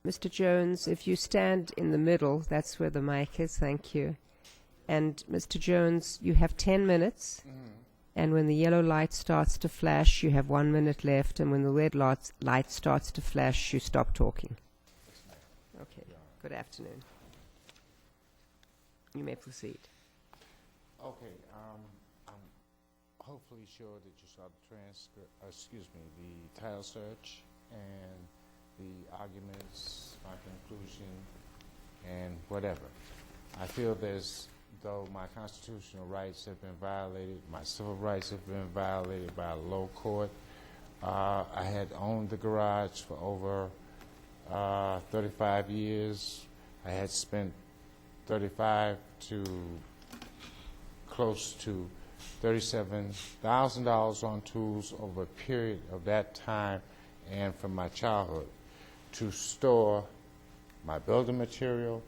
Mr. Jones, if you stand in the middle, that's where the mic is, thank you. And Mr. Jones, you have 10 minutes, and when the yellow light starts to flash, you have 1 minute left, and when the red light starts to flash, you stop talking. Okay, good afternoon. You may proceed. Okay, I'm hopefully sure that you saw the transcript, the title search and the arguments, my conclusion, and whatever. I feel though my constitutional rights have been violated, my civil rights have been violated by a low court. I had owned the garage for over 35 years. I had spent $35 to close to $37,000 on tools over a period of that time and from my childhood to store my building material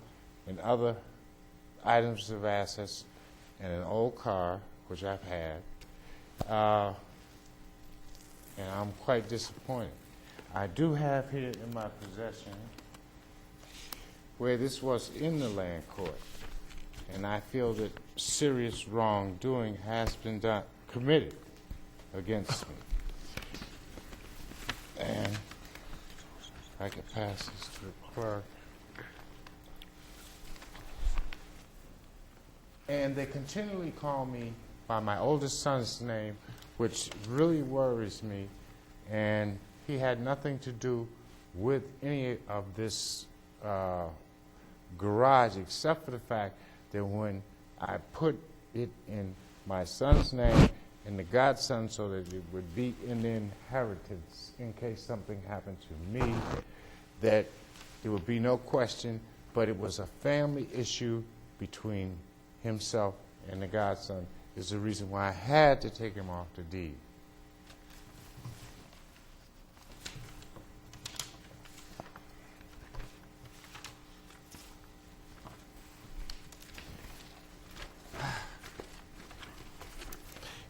and other items of assets and an old car, which I've had, and I'm quite disappointed. I do have here in my possession where this was in the land court, and I feel that serious wrongdoing has been committed against me. And if I could pass this to the clerk. And they continually call me by my oldest son's name, which really worries me, and he had nothing to do with any of this garage, except for the fact that when I put it in my son's name and the godson so that it would be in the inheritance in case something happened to me, that there would be no question, but it was a family issue between himself and the godson is the reason why I had to take him off the deed.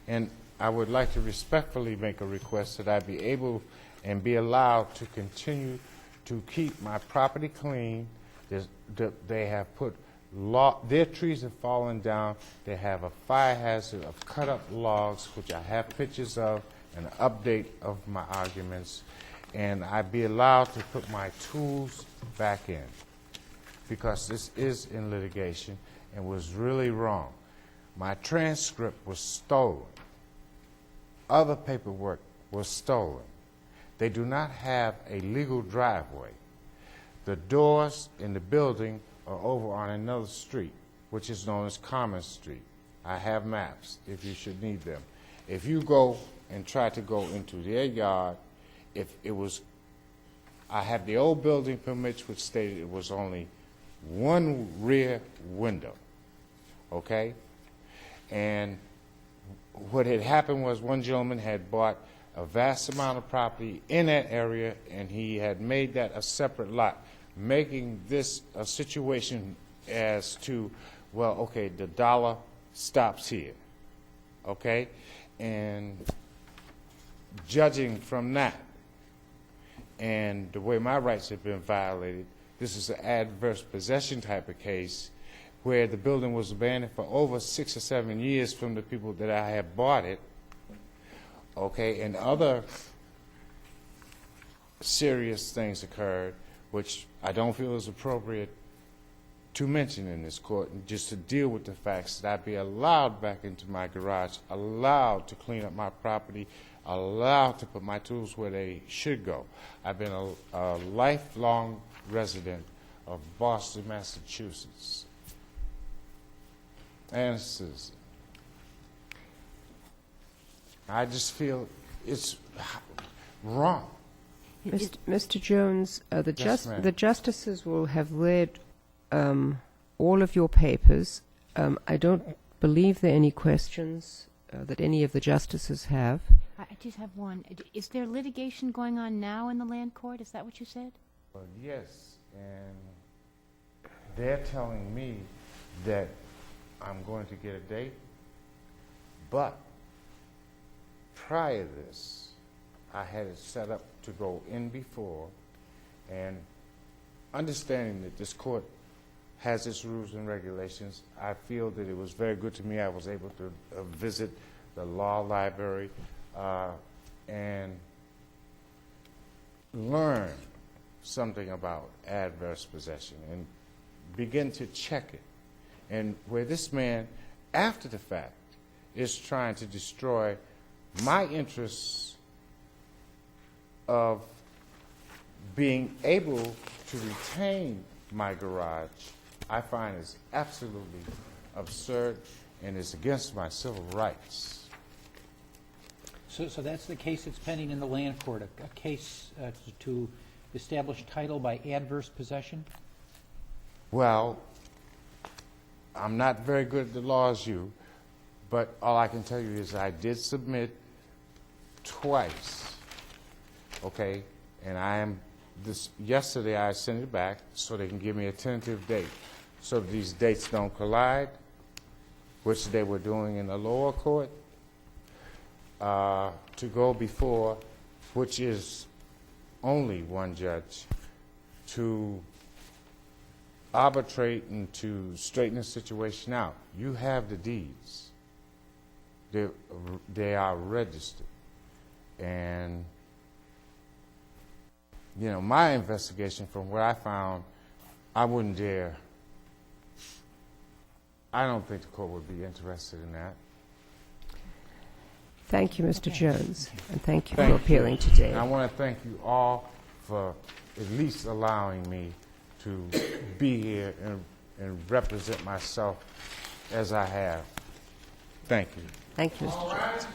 And I would like to respectfully make a request that I be able and be allowed to continue to keep my property clean. They have put their trees have fallen down. They have a fire hazard of cut up logs, which I have pictures of, and an update of my arguments. And I be allowed to put my tools back in, because this is in litigation and was really wrong. My transcript was stolen. Other paperwork was stolen. They do not have a legal driveway. The doors in the building are over on another street, which is known as Common Street. I have maps if you should need them. If you go and try to go into their yard, I have the old building permits which stated it was only one rear window, okay? And what had happened was one gentleman had bought a vast amount of property in that area, and he had made that a separate lot, making this a situation as to, well, okay, the dollar stops here, okay? And judging from that and the way my rights have been violated, this is an adverse possession type of case where the building was abandoned for over 6 or 7 years from the people that I had bought it, okay, and other serious things occurred, which I don't feel is appropriate to mention in this court, and just to deal with the facts that I be allowed back into my garage, allowed to clean up my property, allowed to put my tools where they should go. I've been a lifelong resident of Boston, Massachusetts, and a citizen. I just feel it's wrong. Mr. Jones, the justices will have read all of your papers. I don't believe there are any questions that any of the justices have. I just have one. Is there litigation going on now in the land court? Is that what you said? Well, yes, and they're telling me that I'm going to get a date, but prior to this, I had it set up to go in before, And understanding that this court has its rules and regulations, I feel that it was very good to me. I was able to visit the law library and learn something about adverse possession and begin to check it. And where this man, after the fact, is trying to destroy my interests of being able to retain my garage, I find is absolutely absurd and is against my civil rights. So that's the case that's pending in the land court, a case to establish title by adverse possession? Well, I'm not very good at the law as you, but all I can tell you is I did submit twice, okay? And yesterday I sent it back so they can give me a tentative date so that these dates don't collide, which they were doing in the lower court, to go before, which is only one judge, to arbitrate and to straighten the situation out. You have the deeds. They are registered. And, you know, my investigation from what I found, I wouldn't dare. I don't think the court would be interested in that. Thank you, Mr. Jones, and thank you Thank for appealing today. And I want to thank you all for at least allowing me to be here and represent myself as I have. Thank you. Thank you, Mr. Jones.